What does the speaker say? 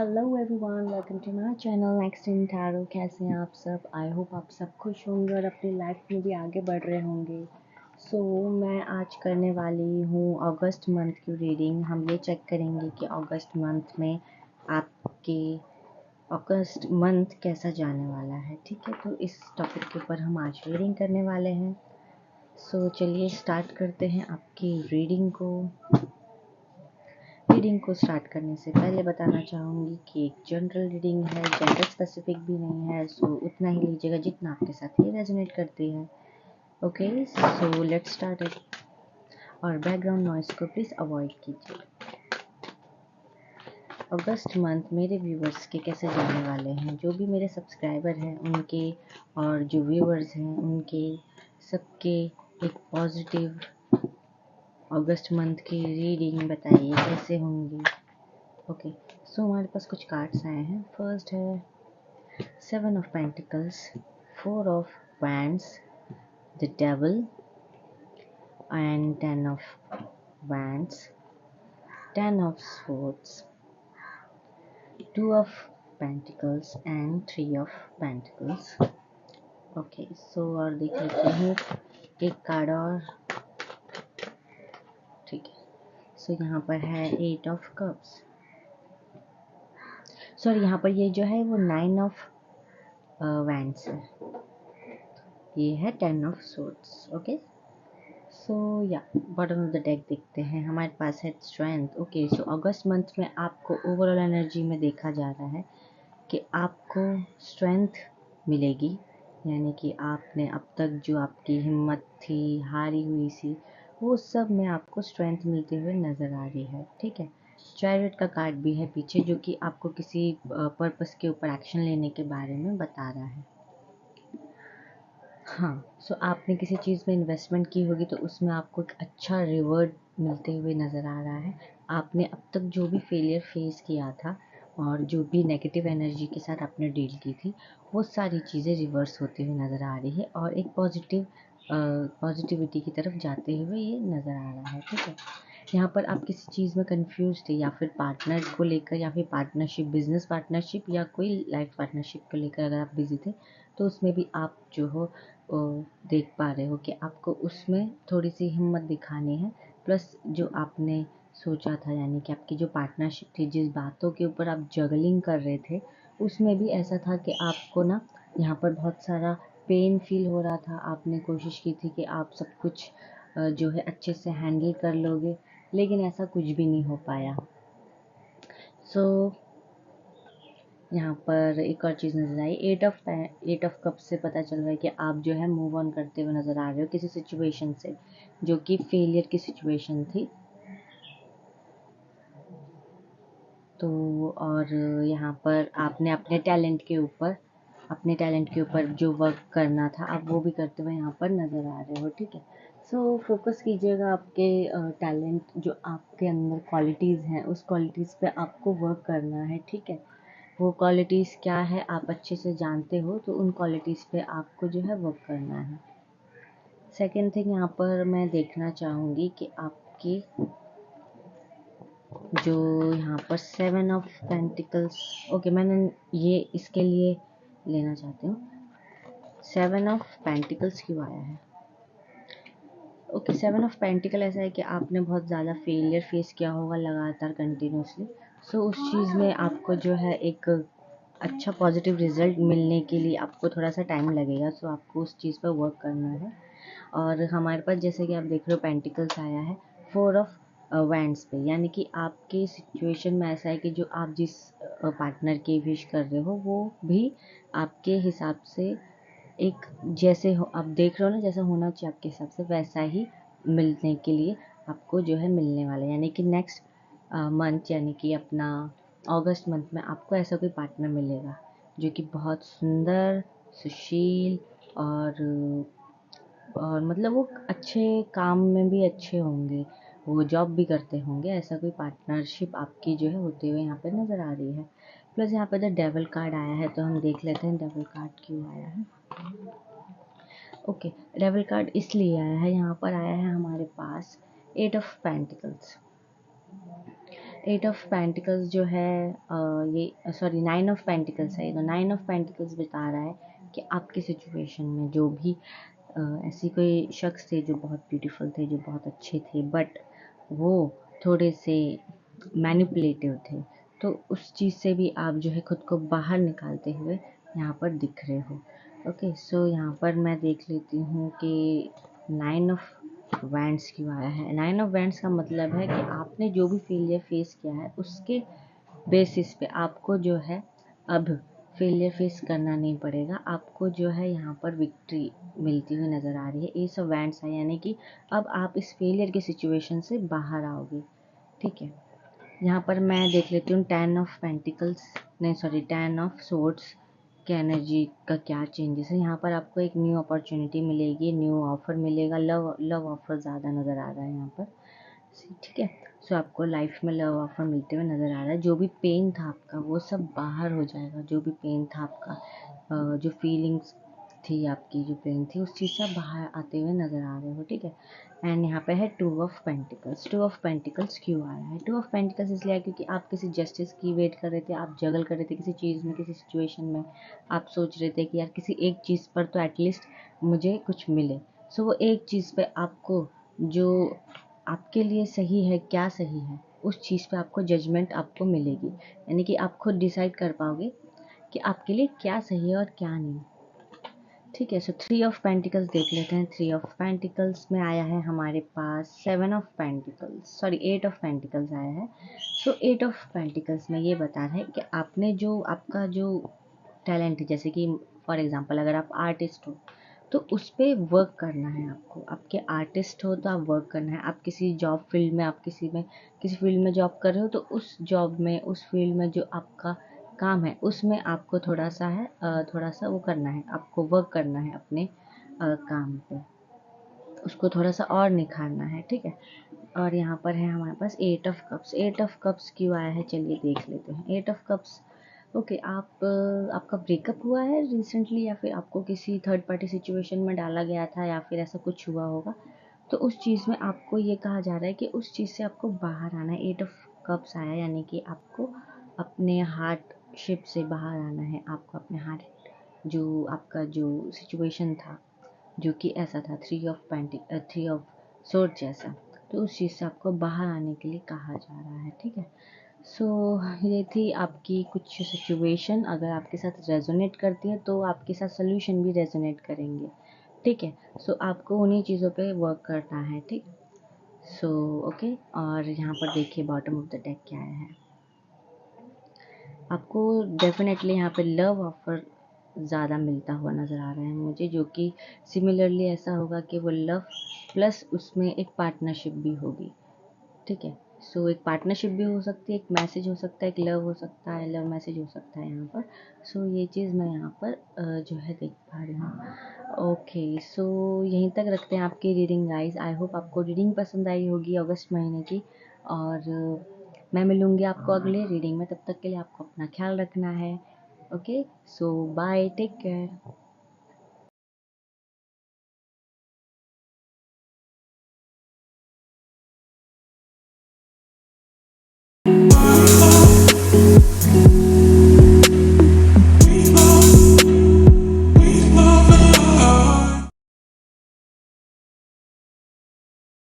Hello everyone, welcome to my channel next in tarot. कैसे हैं आप सब? आई होप आप सब खुश होंगे और अपनी लाइफ में भी आगे बढ़ रहे होंगे। मैं आज करने वाली हूँ अगस्त मंथ की रीडिंग। हम ये चेक करेंगे कि अगस्त मंथ में आपके अगस्त मंथ कैसा जाने वाला है। ठीक है, तो इस टॉपिक के ऊपर हम आज रीडिंग करने वाले हैं। चलिए स्टार्ट करते हैं आपकी रीडिंग को। रीडिंग को स्टार्ट करने से पहले बताना चाहूँगी कि एक जनरल रीडिंग है, जेंडर स्पेसिफिक भी नहीं है। उतना ही लीजिएगा जितना आपके साथ ये रेजोनेट करती है। Okay, let's start it. और बैकग्राउंड नॉइस को प्लीज़ अवॉइड कीजिए। अगस्त मंथ मेरे व्यूवर्स के कैसे जाने वाले हैं, जो भी मेरे सब्सक्राइबर हैं उनके और जो व्यूवर्स हैं उनके सबके एक पॉजिटिव अगस्त मंथ की रीडिंग बताइए कैसे होंगी। ओके, हमारे पास कुछ कार्ड्स आए हैं। फर्स्ट है 7 of pentacles, 4 of wands, the devil and 10 of wands, 10 of swords, 2 of pentacles and 3 of pentacles. Okay, और देख लेते हैं एक कार्ड और। ठीक है, यहाँ पर है 8 ऑफ कप्स। सॉरी, यहाँ पर ये जो है वो 9 ऑफ वैंड्स है, ये है 10 ऑफ स्वॉर्ड्स। ओके, या बॉटम ऑफ द डेक देखते हैं। हमारे पास है स्ट्रेंथ। ओके, अगस्त मंथ में आपको ओवरऑल एनर्जी में देखा जा रहा है कि आपको स्ट्रेंथ मिलेगी, यानी कि आपने अब तक जो आपकी हिम्मत थी, हारी हुई सी, वो सब में आपको स्ट्रेंथ मिलते हुए नज़र आ रही है। ठीक है, चैरियट का कार्ड भी है पीछे, जो कि आपको किसी पर्पस के ऊपर एक्शन लेने के बारे में बता रहा है। हाँ, आपने किसी चीज़ में इन्वेस्टमेंट की होगी तो उसमें आपको एक अच्छा रिवॉर्ड मिलते हुए नज़र आ रहा है। आपने अब तक जो भी फेलियर फेस किया था और जो भी नेगेटिव एनर्जी के साथ आपने डील की थी, वो सारी चीज़ें रिवर्स होती हुई नज़र आ रही है और एक पॉजिटिविटी की तरफ जाते हुए ये नज़र आ रहा है। ठीक है, यहाँ पर आप किसी चीज़ में कंफ्यूज थे, या फिर पार्टनर को लेकर, या फिर पार्टनरशिप, बिजनेस पार्टनरशिप या कोई लाइफ पार्टनरशिप को लेकर अगर आप बिजी थे, तो उसमें भी आप जो हो देख पा रहे हो कि आपको उसमें थोड़ी सी हिम्मत दिखानी है। प्लस जो आपने सोचा था, यानी कि आपकी जो पार्टनरशिप थी, जिस बातों के ऊपर आप जगलिंग कर रहे थे, उसमें भी ऐसा था कि आपको ना यहाँ पर बहुत सारा पेन फील हो रहा था। आपने कोशिश की थी कि आप सब कुछ जो है अच्छे से हैंडल कर लोगे, लेकिन ऐसा कुछ भी नहीं हो पाया। यहाँ पर एक और चीज़ नज़र आई, 8 ऑफ कप से पता चल रहा है कि आप जो है मूव ऑन करते हुए नज़र आ रहे हो किसी सिचुएशन से, जो कि फेलियर की सिचुएशन थी। और यहाँ पर आपने अपने टैलेंट के ऊपर जो वर्क करना था, आप वो भी करते हुए यहाँ पर नज़र आ रहे हो। ठीक है, फोकस कीजिएगा आपके टैलेंट, जो आपके अंदर क्वालिटीज़ हैं, उस क्वालिटीज़ पे आपको वर्क करना है। ठीक है, वो क्वालिटीज़ क्या है आप अच्छे से जानते हो, तो उन क्वालिटीज़ पे आपको जो है वर्क करना है। सेकेंड थिंग, यहाँ पर मैं देखना चाहूँगी कि आपकी जो यहाँ पर 7 ऑफ पेंटिकल्स, ओके, मैंने ये इसके लिए लेना चाहती हूँ। 7 ऑफ पेंटिकल्स क्यों आया है? ओके, 7 ऑफ पेंटिकल ऐसा है कि आपने बहुत ज़्यादा फेलियर फेस किया होगा लगातार कंटिन्यूसली। उस चीज़ में आपको जो है एक अच्छा पॉजिटिव रिजल्ट मिलने के लिए आपको थोड़ा सा टाइम लगेगा। आपको उस चीज़ पर वर्क करना है। और हमारे पास जैसे कि आप देख रहे हो पेंटिकल्स आया है 4 ऑफ वैंड्स पे, यानी कि आपके सिचुएशन में ऐसा है कि जो आप जिस पार्टनर की विश कर रहे हो, वो भी आपके हिसाब से एक जैसे हो, आप देख रहे हो ना, जैसा होना चाहिए आपके हिसाब से, वैसा ही मिलने के लिए आपको जो है मिलने वाला है। यानी कि नेक्स्ट मंथ, यानी कि अपना अगस्त मंथ में आपको ऐसा कोई पार्टनर मिलेगा जो कि बहुत सुंदर, सुशील और मतलब वो अच्छे काम में भी अच्छे होंगे, वो जॉब भी करते होंगे। ऐसा कोई पार्टनरशिप आपकी जो है होते हुए यहाँ पर नज़र आ रही है। प्लस यहाँ पर द डेविल कार्ड आया है, तो हम देख लेते हैं डेविल कार्ड क्यों आया है। ओके, डेविल कार्ड इसलिए आया है, यहाँ पर आया है हमारे पास 8 of pentacles. Eight of pentacles जो है ये सॉरी 9 ऑफ पेंटिकल्स है, तो 9 ऑफ पेंटिकल्स बता रहा है कि आपकी सिचुएशन में जो भी ऐसी कोई शख्स थे जो बहुत ब्यूटीफुल थे, जो बहुत अच्छे थे, बट वो थोड़े से मैनिपुलेटिव थे, तो उस चीज़ से भी आप जो है खुद को बाहर निकालते हुए यहाँ पर दिख रहे हो। ओके, सो यहाँ पर मैं देख लेती हूँ कि 9 ऑफ वैंड्स क्यों आया है। 9 ऑफ वैंड्स का मतलब है कि आपने जो भी फेलियर फेस किया है उसके बेसिस पे आपको जो है अब फेलियर फेस करना नहीं पड़ेगा, आपको जो है यहाँ पर विक्ट्री मिलती हुई नज़र आ रही है। एस ऑफ वैंड्स है, यानी कि अब आप इस फेलियर की सिचुएशन से बाहर आओगे। ठीक है, यहाँ पर मैं देख लेती हूँ 10 ऑफ पेंटिकल्स, नहीं सॉरी 10 ऑफ सोर्ड्स के एनर्जी का क्या चेंजेस है। यहाँ पर आपको एक न्यू अपॉर्चुनिटी मिलेगी, न्यू ऑफर मिलेगा, लव ऑफर ज़्यादा नज़र आ रहा है यहाँ पर। ठीक है, सो आपको लाइफ में लव ऑफर मिलते हुए नज़र आ रहा है। जो भी पेन था आपका वो सब बाहर हो जाएगा, जो भी पेन था आपका, जो फीलिंग्स थी आपकी, जो पेन थी, उस चीज़ से बाहर आते हुए नज़र आ रहे हो। ठीक है, एंड यहाँ पे है 2 ऑफ पेंटिकल्स। 2 ऑफ पेंटिकल्स क्यों आया है? 2 ऑफ पेंटिकल्स इसलिए आया क्योंकि आप किसी जस्टिस की वेट कर रहे थे, आप जगल कर रहे थे किसी चीज़ में, किसी सिचुएशन में। आप सोच रहे थे कि यार किसी एक चीज़ पर तो एटलीस्ट मुझे कुछ मिले। सो वो एक चीज़ पे आपको जो आपके लिए सही है, क्या सही है, उस चीज़ पे आपको जजमेंट आपको मिलेगी, यानी कि आप खुद डिसाइड कर पाओगे कि आपके लिए क्या सही है और क्या नहीं। ठीक है, सो 3 ऑफ पेंटिकल्स देख लेते हैं। 3 ऑफ पेंटिकल्स में आया है हमारे पास 7 of pentacles, sorry 8 of pentacles आया है। सो 8 ऑफ पेंटिकल्स में ये बता रहा है कि आपने जो आपका जो टैलेंट है, जैसे कि फॉर एग्जांपल अगर आप आर्टिस्ट हो तो उस पे वर्क करना है आपको। आपके आर्टिस्ट हो तो आप वर्क करना है। आप किसी जॉब फील्ड में, आप किसी फील्ड में जॉब कर रहे हो तो उस जॉब में, उस फील्ड में जो आपका काम है उसमें आपको थोड़ा सा वो करना है, आपको वर्क करना है अपने काम पे, उसको थोड़ा सा और निखारना है। ठीक है, और यहाँ पर है हमारे पास 8 ऑफ कप्स। 8 ऑफ कप्स क्यों आया है चलिए देख लेते हैं। 8 ऑफ कप्स, ओके, आपका ब्रेकअप हुआ है रिसेंटली, या फिर आपको किसी थर्ड पार्टी सिचुएशन में डाला गया था, या फिर ऐसा कुछ हुआ होगा, तो उस चीज़ में आपको ये कहा जा रहा है कि उस चीज़ से आपको बाहर आना है। 8 ऑफ कप्स आया, यानी कि आपको अपने हार्डशिप से बाहर आना है। आपको अपने हार्ट, जो आपका जो सिचुएशन था जो कि ऐसा था 3 ऑफ सोर्ड जैसा, तो उस चीज़ से आपको बाहर आने के लिए कहा जा रहा है। ठीक है, सो ये थी आपकी कुछ सिचुएशन। अगर आपके साथ रेजोनेट करती है तो आपके साथ सोल्यूशन भी रेजोनेट करेंगे। ठीक है, सो आपको उन्हीं चीज़ों पे वर्क करना है। ठीक, सो ओके, और यहाँ पर देखिए बॉटम ऑफ द डेक क्या आया है। आपको डेफिनेटली यहाँ पे लव ऑफर ज़्यादा मिलता हुआ नज़र आ रहा है मुझे, जो कि सिमिलरली ऐसा होगा कि वो लव प्लस उसमें एक पार्टनरशिप भी होगी। ठीक है, सो एक पार्टनरशिप भी हो सकती है, एक मैसेज हो सकता है, एक लव हो सकता है, लव मैसेज हो सकता है यहाँ पर। सो ये चीज़ मैं यहाँ पर जो है देख पा रही हूँ। ओके, सो यहीं तक रखते हैं आपकी रीडिंग गाइस। आई होप आपको रीडिंग पसंद आई होगी अगस्त महीने की, और मैं मिलूँगी आपको अगले रीडिंग में। तब तक के लिए आपको अपना ख्याल रखना है। ओके, सो बाय, टेक केयर।